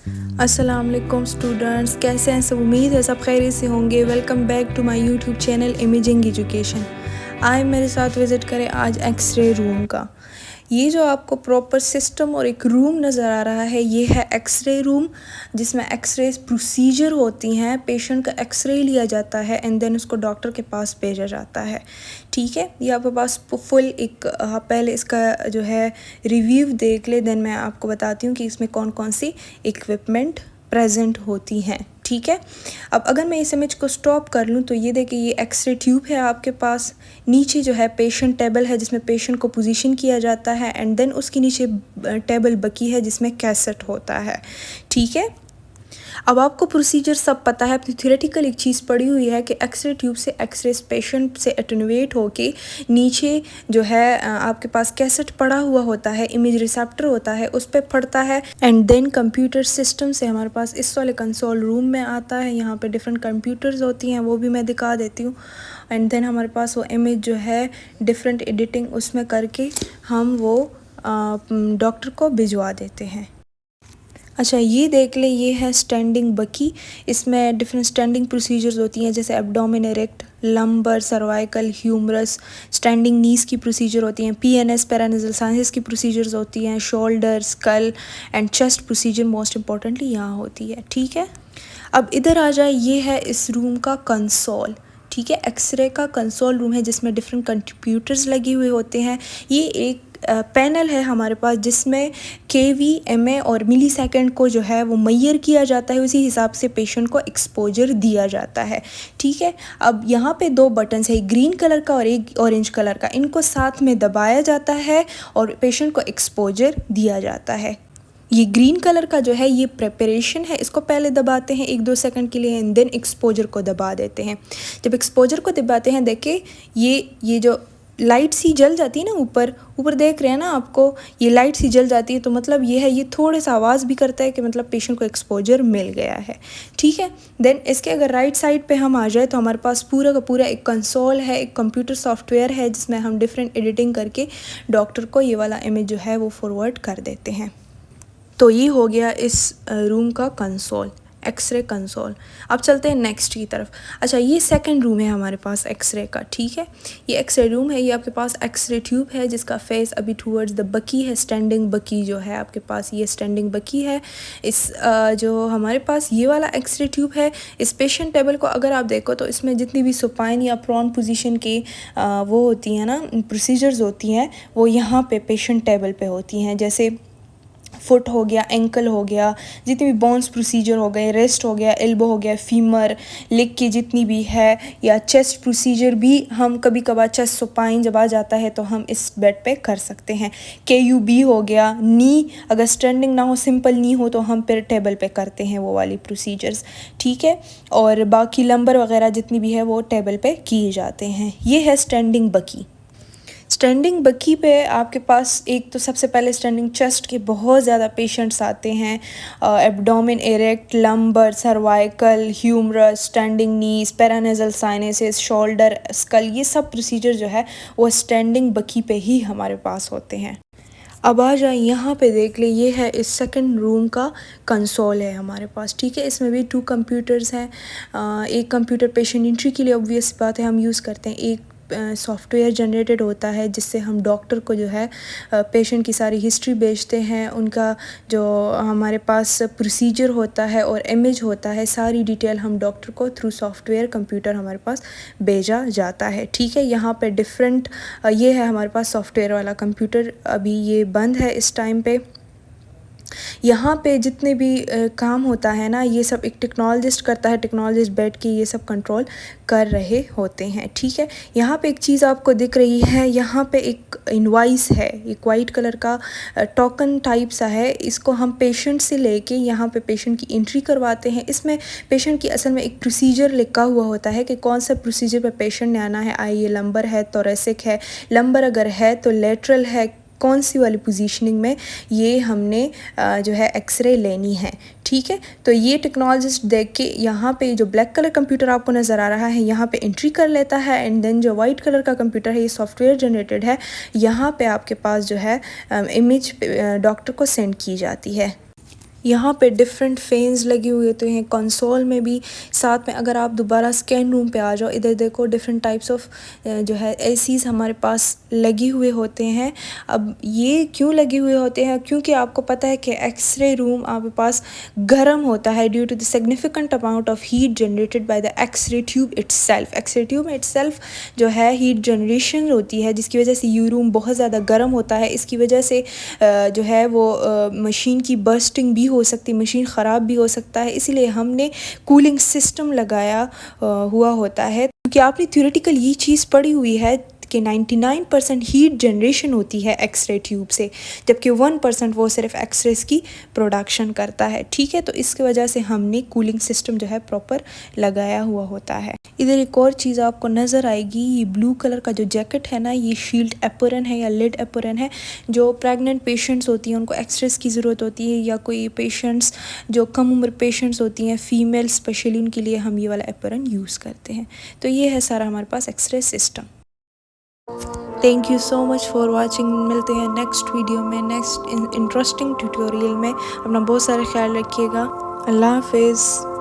अस्सलाम वालेकुम स्टूडेंट्स, कैसे हैं सब? उम्मीद है सब खैरियत से होंगे। Welcome back to my YouTube channel imaging education. आए मेरे साथ विज़िट करें आज एक्सरे रूम का। ये जो आपको प्रॉपर सिस्टम और एक रूम नज़र आ रहा है, ये है एक्सरे रूम, जिसमें एक्सरे प्रोसीजर होती हैं। पेशेंट का एक्सरे लिया जाता है एंड देन उसको डॉक्टर के पास भेजा जाता है। ठीक है, ये आपके पास फुल एक पहले इसका जो है रिव्यू देख ले, देन मैं आपको बताती हूँ कि इसमें कौन कौन सी इक्विपमेंट प्रेजेंट होती हैं। ठीक है, अब अगर मैं इस इमेज को स्टॉप कर लूँ तो ये देखिए, ये एक्सरे ट्यूब है आपके पास। नीचे जो है पेशेंट टेबल है जिसमें पेशेंट को पोजीशन किया जाता है एंड देन उसके नीचे टेबल बकी है जिसमें कैसेट होता है। ठीक है, अब आपको प्रोसीजर सब पता है। अपनी थियोरेटिकल एक चीज़ पड़ी हुई है कि एक्सरे ट्यूब से एक्सरे पेशेंट से एटेनुएट होके नीचे जो है आपके पास कैसेट पड़ा हुआ होता है, इमेज रिसेप्टर होता है, उस पर पड़ता है एंड देन कंप्यूटर सिस्टम से हमारे पास इस वाले कंसोल रूम में आता है। यहाँ पे डिफरेंट कंप्यूटर्स होती हैं, वो भी मैं दिखा देती हूँ। एंड देन हमारे पास वो इमेज जो है डिफरेंट एडिटिंग उसमें करके हम वो डॉक्टर को भिजवा देते हैं। अच्छा, ये देख ले, ये है स्टैंडिंग बकी। इसमें डिफरेंट स्टैंडिंग प्रोसीजर्स होती हैं, जैसे abdomen erect, lumbar, cervical, humerus. Standing knees की प्रोसीजर होती हैं, पीएनएस पैरानेजल साइंसेस की प्रोसीजर्स होती हैं, shoulder, skull and chest procedure most importantly यहाँ होती है। ठीक है, अब इधर आ जाए, ये है इस रूम का कंसोल। ठीक है, एक्सरे का कंसोल रूम है जिसमें डिफरेंट कंप्यूटर्स लगे हुए होते हैं। ये एक पैनल है हमारे पास जिसमें केवी, एमए और मिली सेकेंड को जो है वो मैयर किया जाता है, उसी हिसाब से पेशेंट को एक्सपोजर दिया जाता है। ठीक है, अब यहाँ पे दो बटन्स है, एक ग्रीन कलर का और एक ऑरेंज कलर का। इनको साथ में दबाया जाता है और पेशेंट को एक्सपोजर दिया जाता है। ये ग्रीन कलर का जो है ये प्रेपरेशन है, इसको पहले दबाते हैं 1-2 सेकंड के लिए एंड देन एक्सपोजर को दबा देते हैं। जब एक्सपोजर को दबाते हैं, देखें ये जो लाइट सी जल जाती है ना, ऊपर ऊपर देख रहे हैं ना आपको, ये लाइट सी जल जाती है, तो मतलब ये है, ये थोड़े सा आवाज़ भी करता है कि मतलब पेशेंट को एक्सपोजर मिल गया है। ठीक है, देन इसके अगर राइट साइड पे हम आ जाए तो हमारे पास पूरा का पूरा एक कंसोल है, एक कंप्यूटर सॉफ्टवेयर है जिसमें हम डिफरेंट एडिटिंग करके डॉक्टर को ये वाला इमेज जो है वो फॉरवर्ड कर देते हैं। तो ये हो गया इस रूम का कंसोल, एक्सरे कंसोल। अब चलते हैं नेक्स्ट की तरफ। अच्छा, ये सेकंड रूम है हमारे पास एक्सरे का। ठीक है, ये एक्सरे रूम है, ये आपके पास एक्सरे ट्यूब है जिसका फेस अभी टूवर्ड्स द बकी है। स्टैंडिंग बकी जो है आपके पास, ये स्टैंडिंग बकी है। इस जो हमारे पास ये वाला एक्सरे ट्यूब है, इस पेशेंट टेबल को अगर आप देखो तो इसमें जितनी भी सुपाइन या प्रॉन पोजीशन की वो होती हैं ना, प्रोसीजर्स होती हैं, वो यहाँ पे पेशेंट टेबल पे होती हैं। जैसे फुट हो गया, एंकल हो गया, जितनी भी बोन्स प्रोसीजर हो गए, रेस्ट हो गया, एल्बो हो गया, फीमर, लेग की जितनी भी है, या चेस्ट प्रोसीजर भी हम कभी कभार चेस्ट सुपाइन जब आ जाता है तो हम इस बेड पे कर सकते हैं। KUB हो गया, नी अगर स्टैंडिंग ना हो, सिंपल नी हो, तो हम फिर टेबल पे करते हैं वो वाली प्रोसीजर्स। ठीक है, और बाकी लंबर वगैरह जितनी भी है वो टेबल पे किए जाते हैं। ये है स्टैंडिंग बकी। स्टैंडिंग बकी पे आपके पास एक तो सबसे पहले स्टैंडिंग चेस्ट के बहुत ज़्यादा पेशेंट्स आते हैं। Abdomen erect, lumbar, cervical, humerus, standing knees, paranasal sinuses, shoulder, skull, ये सब प्रोसीजर जो है वो स्टैंडिंग बकी पे ही हमारे पास होते हैं। अब आ जाए यहाँ पे देख ले, ये है इस सेकंड रूम का कंसोल है हमारे पास। ठीक है, इसमें भी 2 कंप्यूटर्स हैं। एक कंप्यूटर पेशेंट एंट्री के लिए ऑब्वियस बात है हम यूज़ करते हैं, एक सॉफ्टवेयर जनरेटेड होता है जिससे हम डॉक्टर को जो है पेशेंट की सारी हिस्ट्री भेजते हैं, उनका जो हमारे पास प्रोसीजर होता है और इमेज होता है, सारी डिटेल हम डॉक्टर को थ्रू सॉफ्टवेयर कंप्यूटर हमारे पास भेजा जाता है। ठीक है, यहाँ पे डिफरेंट ये है हमारे पास सॉफ्टवेयर वाला कंप्यूटर, अभी ये बंद है इस टाइम पे। यहाँ पे जितने भी काम होता है ना, ये सब एक टेक्नोलॉजिस्ट करता है, टेक्नोलॉजिस्ट बैठ के ये सब कंट्रोल कर रहे होते हैं। ठीक है, यहाँ पे एक चीज़ आपको दिख रही है, यहाँ पे एक इनवाइस है, एक वाइट कलर का टोकन टाइप सा है। इसको हम पेशेंट से लेके यहाँ पे पेशेंट की एंट्री करवाते हैं। इसमें पेशेंट की असल में एक प्रोसीजर लिखा हुआ होता है कि कौन सा प्रोसीजर पे पेशेंट ने आना है। ये लंबर है, थोरेसिक है, लंबर अगर है तो लेटरल है, कौन सी वाली पोजीशनिंग में ये हमने जो है एक्सरे लेनी है। ठीक है, तो ये टेक्नोलॉजिस्ट देख के यहाँ पे जो ब्लैक कलर कंप्यूटर आपको नज़र आ रहा है, यहाँ पे एंट्री कर लेता है एंड देन जो वाइट कलर का कंप्यूटर है, ये सॉफ्टवेयर जनरेटेड है, यहाँ पे आपके पास जो है इमेज डॉक्टर को सेंड की जाती है। यहाँ पे डिफरेंट फैंस लगे हुए होते हैं कंसोल में भी। साथ में अगर आप दोबारा स्कैन रूम पे आ जाओ, इधर देखो डिफरेंट टाइप्स ऑफ जो है एसीज़ हमारे पास लगे हुए होते हैं। अब ये क्यों लगे हुए होते हैं, क्योंकि आपको पता है कि एक्सरे रूम आपके पास गर्म होता है due to the significant amount of heat generated by the X-ray tube itself. X-ray tube में इट्सेल्फ जो है हीट जनरेशन होती है, जिसकी वजह से ये रूम बहुत ज़्यादा गर्म होता है। इसकी वजह से जो है वो मशीन की बर्स्टिंग भी हो सकती, मशीन ख़राब भी हो सकता है। इसीलिए हमने कूलिंग सिस्टम लगाया हुआ होता है, क्योंकि आपने थ्योरेटिकल ये चीज़ पढ़ी हुई है कि 99% हीट जनरेशन होती है एक्सरे ट्यूब से, जबकि 1% वो सिर्फ एक्सरेस की प्रोडक्शन करता है। ठीक है, तो इसकी वजह से हमने कूलिंग सिस्टम जो है प्रॉपर लगाया हुआ होता है। इधर एक और चीज़ आपको नज़र आएगी, ये ब्लू कलर का जो जैकेट है ना, ये शील्ड एपरन है या लिड एपरन है। जो प्रेग्नेंट पेशेंट्स होती हैं उनको एक्सरेस की ज़रूरत होती है, या कोई पेशेंट्स जो कम उम्र पेशेंट्स होती हैं फीमेल स्पेशली, उनके लिए हम ये वाला एपरन यूज़ करते हैं। तो ये है सारा हमारे पास X ray system. Thank you so much for watching. मिलते हैं नेक्स्ट वीडियो में, नेक्स्ट इंटरेस्टिंग ट्यूटोरियल में। अपना बहुत सारा ख्याल रखिएगा। अल्लाह हाफिज़।